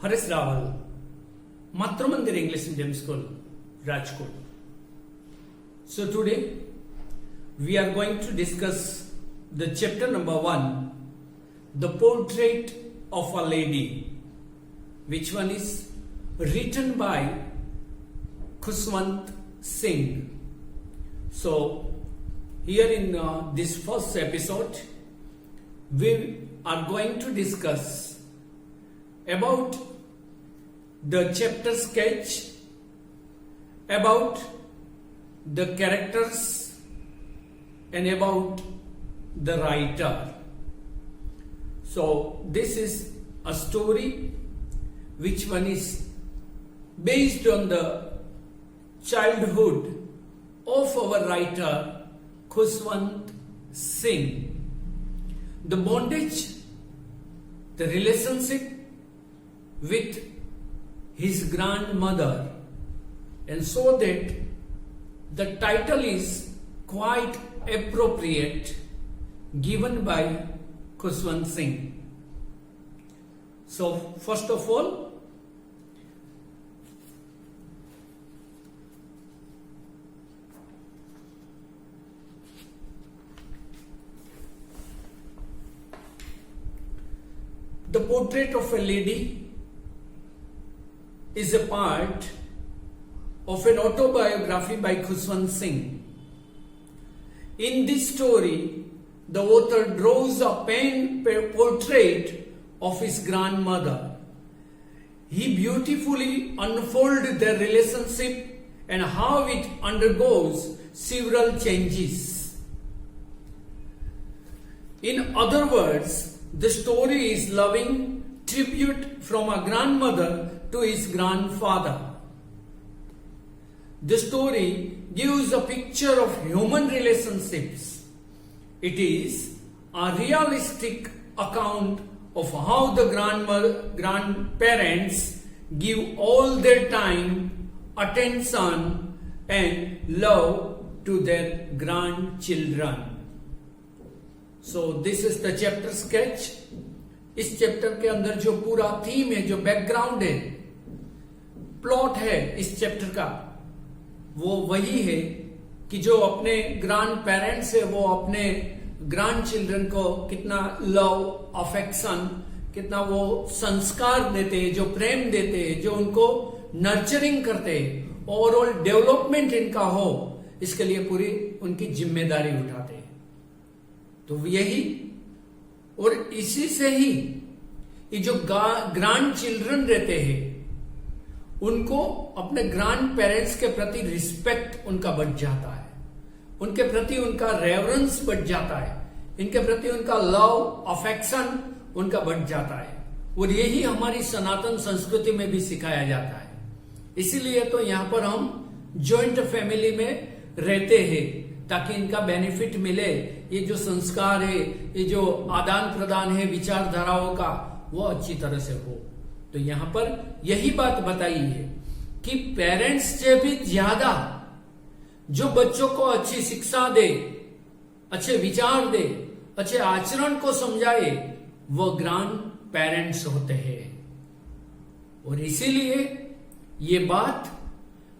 Harish Rawal, Matramandir English Medium School, Rajkot. So today we are going to discuss the chapter number 1, the portrait of a lady, which one is written by Khushwant Singh. So here in this first episode, we are going to discuss about the chapter sketch, about the characters, and about the writer. So this is a story which one is based on the childhood of our writer Khushwant Singh. The bondage, the relationship with his grandmother, and so that the title is quite appropriate, given by Khushwant Singh. So first of all, the portrait of a lady is a part of an autobiography by Khushwant Singh. In this story, the author draws a pen portrait of his grandmother. He beautifully unfolds their relationship and how it undergoes several changes. In other words, the story is loving tribute from a grandmother to his grandfather. The story gives a picture of human relationships. It is a realistic account of how the grandparents give all their time, attention, and love to their grandchildren. So this is the chapter sketch. इस chapter के अंदर जो पूरा theme है, जो background है, plot है इस चैप्टर का, वो वही है कि जो अपने ग्रैंड पेरेंट्स है वो अपने ग्रैंड चिल्ड्रन को कितना लव, अफेक्शन, कितना वो संस्कार देते हैं, जो प्रेम देते हैं, जो उनको नर्चरिंग करते हैं, ओवरऑल डेवलपमेंट इनका हो, इसके लिए पूरी उनकी जिम्मेदारी उठाते हैं. तो यही और इसी से ही ये जो ग्रैंड चिल्ड्रन रहते हैं उनको अपने ग्रैंड पेरेंट्स के प्रति रिस्पेक्ट उनका बढ़ जाता है, उनके प्रति उनका रेवरेंस बढ़ जाता है, इनके प्रति उनका लव, अफेक्शन उनका बढ़ जाता है. और यही हमारी सनातन संस्कृति में भी सिखाया जाता है. इसीलिए तो यहाँ पर हम जॉइंट फैमिली में रहते हैं ताकि इनका बेनिफिट मिले. ये जो संस्कार है, ये जो आदान प्रदान है विचारधाराओं का, वो अच्छी तरह से हो. तो यहां पर यही बात बताई है कि पेरेंट्स से भी ज्यादा जो बच्चों को अच्छी शिक्षा दे, अच्छे विचार दे, अच्छे आचरण को समझाए, वो ग्रैंड पेरेंट्स होते हैं. और इसीलिए ये बात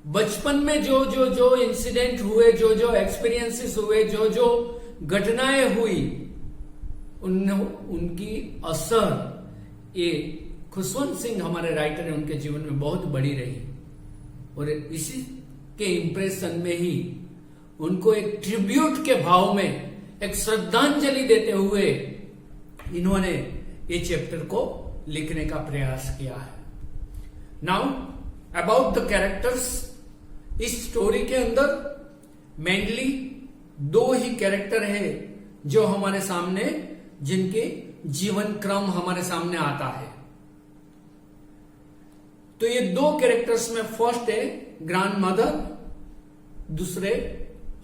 बचपन में जो इंसिडेंट हुए, जो एक्सपीरियंसेस हुए, जो घटनाएं हुई, उनकी असर ये खुशवंत सिंह हमारे राइटर है, उनके जीवन में बहुत बड़ी रही. और इसी के इंप्रेशन में ही उनको एक ट्रिब्यूट के भाव में, एक श्रद्धांजलि देते हुए इन्होंने ये चैप्टर को लिखने का प्रयास किया है. Now about the characters. इस स्टोरी के अंदर मेनली 2 ही कैरेक्टर है जो हमारे सामने, जिनके जीवन क्रम हमारे सामने आता है. तो ये 2 कैरेक्टर्स में फर्स्ट है ग्रैंड मदर, दूसरे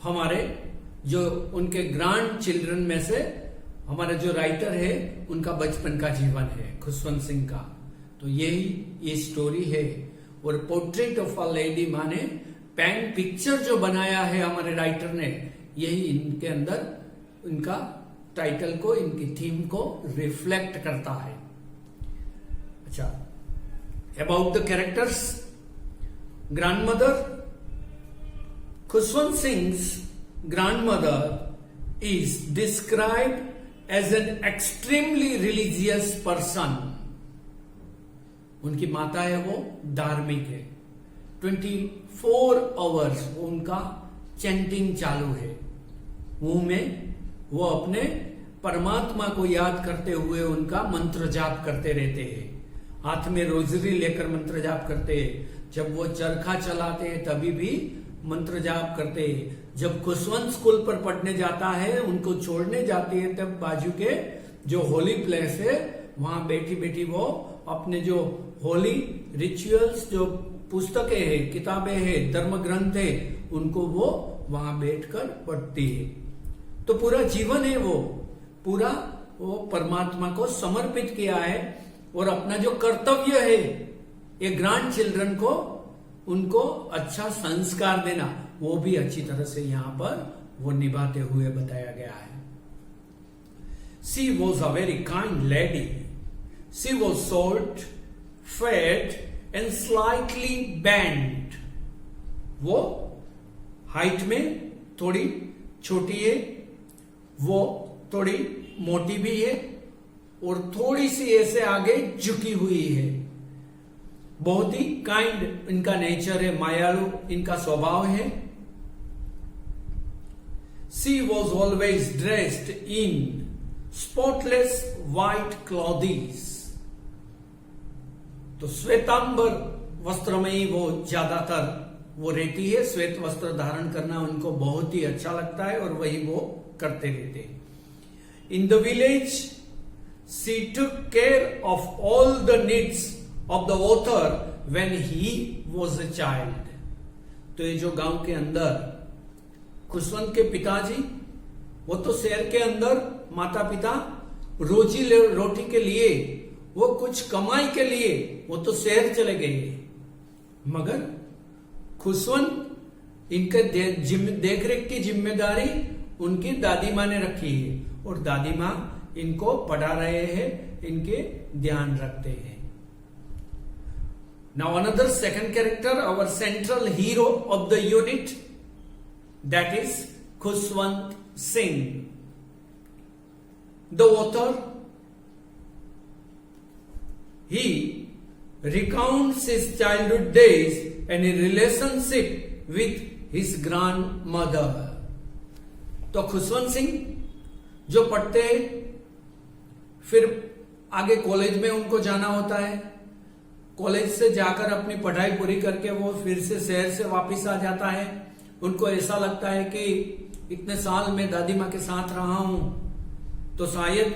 हमारे जो उनके ग्रैंड चिल्ड्रन में से हमारे जो राइटर है उनका बचपन का जीवन है, खुशवंत सिंह का. तो यही ये स्टोरी है. और पोर्ट्रेट ऑफ अ लेडी माने पेन पिक्चर जो बनाया है हमारे राइटर ने, यही इनके अंदर इनका टाइटल को, इनकी थीम को रिफ्लेक्ट करता है. अच्छा, About the characters, grandmother. Khuswant Singh's grandmother is described as an extremely religious person. उनकी माता है वो धार्मिक है, 24 आवर्स उनका चैंटिंग चालू है। मुंह में वो अपने परमात्मा को याद करते हुए उनका मंत्र जाप करते रहते हैं, हाथ में रोजरी लेकर मंत्र जाप करते हैं। जब वो चरखा चलाते हैं तभी भी मंत्र जाप करते हैं। जब खुशवंत स्कूल पर पढ़ने जाता है, उनको छोड़ने जाती है, तब बाजू के जो होली प्लेस है वहां बैठी बैठी वो अपने जो होली रिचुअल्स, जो पुस्तकें हैं, किताबें हैं, धर्म ग्रंथ है, उनको वो वहां बैठकर पढ़ती है। तो पूरा जीवन है वो पूरा वो परमात्मा को समर्पित किया है, और अपना जो कर्तव्य है ये ग्रैंड चिल्ड्रन को उनको अच्छा संस्कार देना, वो भी अच्छी तरह से यहां पर वो निभाते हुए बताया गया है। She was a very kind lady. She was short, fat and slightly bent. वो हाइट में थोड़ी छोटी है, वो थोड़ी मोटी भी है, और थोड़ी सी ऐसे आगे झुकी हुई है। बहुत ही काइंड इनका नेचर है, मायालु इनका स्वभाव है। She was always dressed in spotless white clothes. तो श्वेतांबर वस्त्र में ही वो ज्यादातर वो रहती है। श्वेत वस्त्र धारण करना उनको बहुत ही अच्छा लगता है, और वही वो करते रहते हैं। In the village, she took care of all the needs of the author when he was a child. तो ये जो गांव के अंदर खुशवंत के पिताजी, वो तो शहर के अंदर माता पिता रोजी रोटी के लिए, वो कुछ कमाई के लिए वो तो शहर चले गए, मगर खुशवंत इनके देखरेख की जिम्मेदारी उनकी दादी माँ ने रखी है, और दादी माँ इनको पढ़ा रहे हैं, इनके ध्यान रखते हैं। Now another second character, our central hero of the unit, that is Khuswant Singh. The author, he recounts his childhood days and a relationship with his grandmother. तो खुशवंत सिंह जो पढ़ते हैं, फिर आगे कॉलेज में उनको जाना होता है। कॉलेज से जाकर अपनी पढ़ाई पूरी करके वो फिर से शहर से वापस आ जाता है। उनको ऐसा लगता है कि इतने साल में दादी माँ के साथ रहा हूं, तो शायद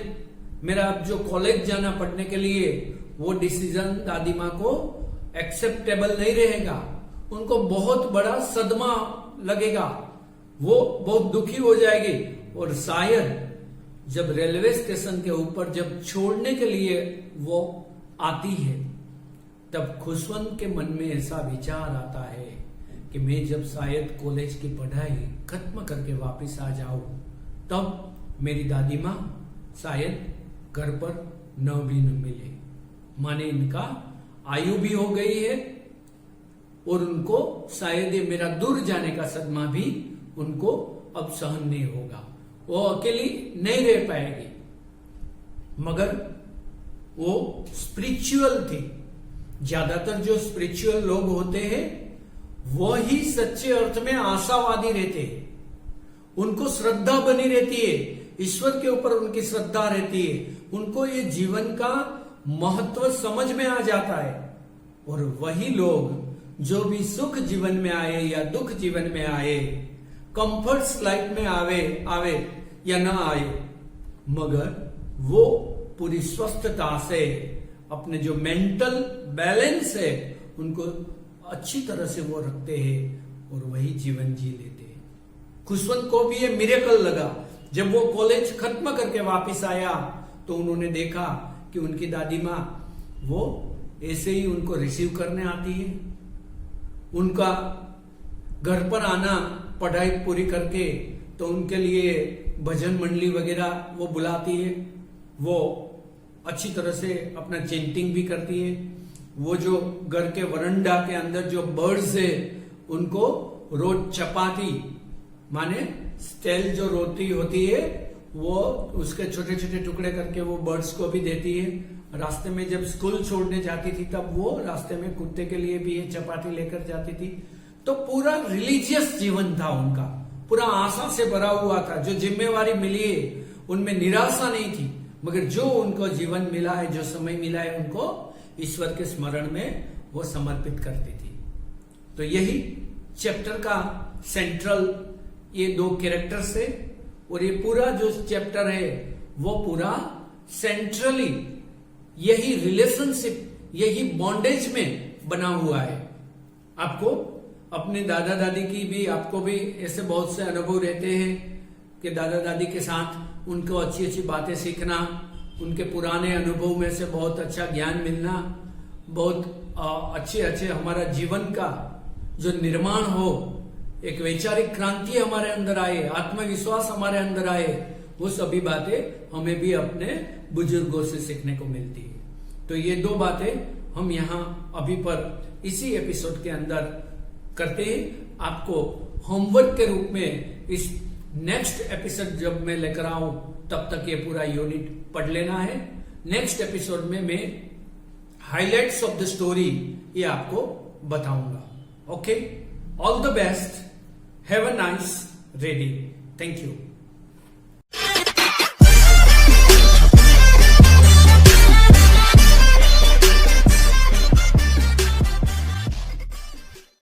मेरा अब जो कॉलेज जाना पढ़ने के लिए वो डिसीजन दादी माँ को एक्सेप्टेबल नहीं रहेगा। उनको बहुत बड़ा सदमा लगेगा, वो बहुत दुखी हो जाएगी, और शायद जब रेलवे स्टेशन के ऊपर जब छोड़ने के लिए वो आती है, तब खुशवंत के मन में ऐसा विचार आता है कि मैं जब शायद कॉलेज की पढ़ाई खत्म करके वापस आ जाऊं, तब मेरी दादी माँ शायद घर पर न भी न मिले। माने इनका आयु भी हो गई है, और उनको शायद ये मेरा दूर जाने का सदमा भी उनको अब सहन नहीं होगा, वो अकेली नहीं रह पाएगी। मगर वो स्पिरिचुअल थी। ज्यादातर जो स्पिरिचुअल लोग होते हैं वो ही सच्चे अर्थ में आशावादी रहते हैं। उनको श्रद्धा बनी रहती है, ईश्वर के ऊपर उनकी श्रद्धा रहती है। उनको ये जीवन का महत्व समझ में आ जाता है। और वही लोग जो भी सुख जीवन में आए या दुख जीवन में आए, कंफर्ट्स लाइफ में आवे या ना आए, मगर वो पूरी स्वस्थता से अपने जो मेंटल बैलेंस है उनको अच्छी तरह से वो रखते हैं, और वही जीवन जी लेते हैं। खुशवंत को भी ये मिरेकल लगा। जब वो कॉलेज खत्म करके वापस आया तो उन्होंने देखा कि उनकी दादी माँ वो ऐसे ही उनको रिसीव करने आती है। उनका घर पर आना पढ़ाई पूरी करके, तो उनके लिए भजन मंडली वगैरह वो बुलाती है। वो अच्छी तरह से अपना चैंटिंग भी करती है। वो जो घर के वरंडा के अंदर जो बर्ड्स है उनको रोज चपाती माने स्टेल जो रोटी होती है वो उसके छोटे छोटे टुकड़े करके वो बर्ड्स को भी देती है। रास्ते में जब स्कूल छोड़ने जाती थी तब वो रास्ते में कुत्ते के लिए भी ये चपाती लेकर जाती थी। तो पूरा रिलीजियस जीवन था उनका, पूरा आशा से भरा हुआ था। जो जिम्मेवारी मिली है उनमें निराशा नहीं थी, मगर जो उनको जीवन मिला है, जो समय मिला है, उनको ईश्वर के स्मरण में वो समर्पित करती थी। तो यही चैप्टर का सेंट्रल ये दो कैरेक्टर्स है और ये पूरा जो चैप्टर है वो पूरा सेंट्रली यही रिलेशनशिप, यही बॉन्डेज में बना हुआ है। आपको अपने दादा दादी की भी, आपको भी ऐसे बहुत से अनुभव रहते हैं कि दादा दादी के साथ उनको अच्छी अच्छी बातें सीखना, उनके पुराने अनुभव में से बहुत अच्छा ज्ञान मिलना, बहुत अच्छे अच्छे हमारा जीवन का जो निर्माण हो, एक वैचारिक क्रांति हमारे अंदर आए, आत्मविश्वास हमारे अंदर आए, वो सभी बातें हमें भी अपने बुजुर्गों से सीखने को मिलती है। तो ये दो बातें हम यहाँ अभी पर इसी एपिसोड के अंदर करते हैं। आपको होमवर्क के रूप में इस नेक्स्ट एपिसोड जब मैं लेकर आऊं तब तक ये पूरा यूनिट पढ़ लेना है। नेक्स्ट एपिसोड में मैं हाइलाइट्स ऑफ द स्टोरी ये आपको बताऊंगा। Okay, all the best, have a nice reading. Thank you.